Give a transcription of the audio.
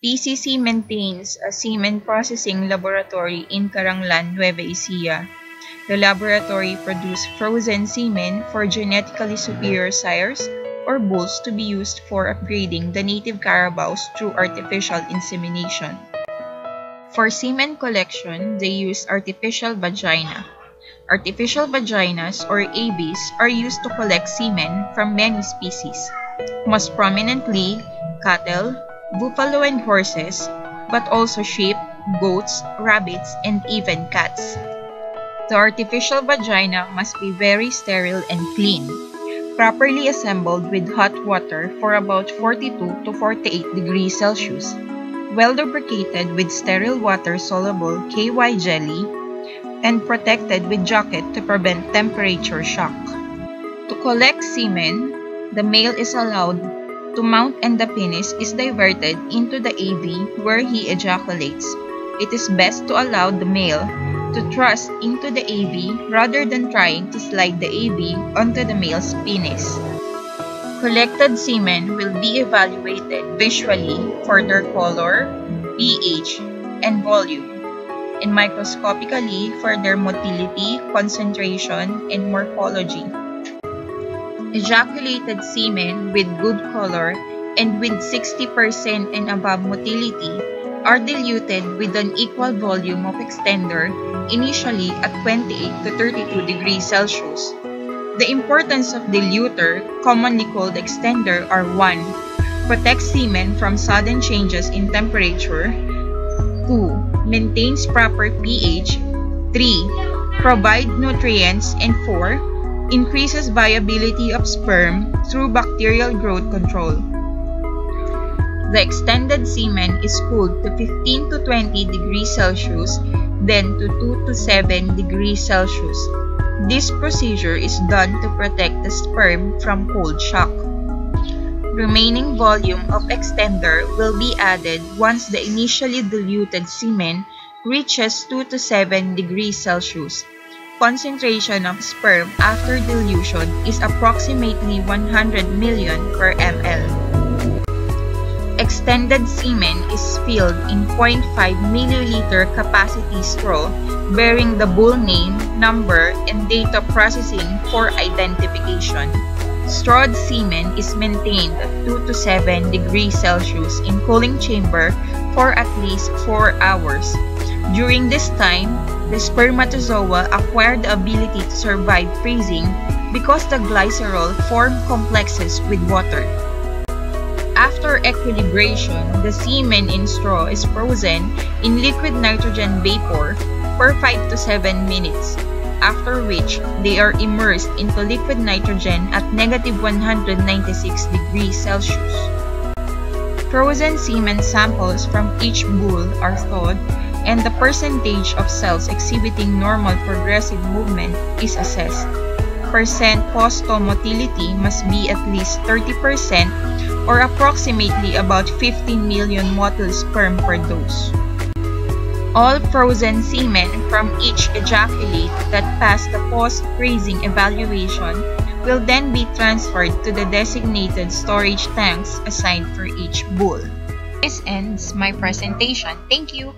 PCC maintains a semen processing laboratory in Caranglan, Nueva Ecija. The laboratory produced frozen semen for genetically superior sires or bulls to be used for upgrading the native carabaos through artificial insemination. For semen collection, they use artificial vagina. Artificial vaginas, or AVs, are used to collect semen from many species, most prominently cattle, buffalo and horses, but also sheep, goats, rabbits, and even cats. The artificial vagina must be very sterile and clean, properly assembled with hot water for about 42 to 48 degrees Celsius, well lubricated with sterile water-soluble KY jelly, and protected with jacket to prevent temperature shock. To collect semen, the male is allowed to mount and the penis is diverted into the AV where he ejaculates. It is best to allow the male to thrust into the AV rather than trying to slide the AV onto the male's penis. Collected semen will be evaluated visually for their color, pH, and volume, and microscopically for their motility, concentration, and morphology. Ejaculated semen with good color and with 60% and above motility are diluted with an equal volume of extender initially at 28 to 32 degrees Celsius. The importance of diluter, commonly called extender, are 1. Protect semen from sudden changes in temperature. 2. Maintains proper pH. 3. Provide nutrients. And 4. Increases viability of sperm through bacterial growth control. The extended semen is cooled to 15 to 20 degrees Celsius, then to 2 to 7 degrees Celsius. This procedure is done to protect the sperm from cold shock. Remaining volume of extender will be added once the initially diluted semen reaches 2 to 7 degrees Celsius. Concentration of sperm after dilution is approximately 100 million per ml. Extended semen is filled in 0.5 milliliter capacity straw bearing the bull name, number, and date of processing for identification. Strawed semen is maintained at 2 to 7 degrees Celsius in cooling chamber for at least 4 hours. During this time, the spermatozoa acquire the ability to survive freezing because the glycerol form complexes with water. After equilibration, the semen in straw is frozen in liquid nitrogen vapor for 5 to 7 minutes, after which they are immersed into liquid nitrogen at -196 degrees Celsius. Frozen semen samples from each bull are thawed, and the percentage of cells exhibiting normal progressive movement is assessed. Percent post-motility must be at least 30% or approximately about 15 million motile sperm per dose. All frozen semen from each ejaculate that pass the post-freezing evaluation will then be transferred to the designated storage tanks assigned for each bull. This ends my presentation. Thank you!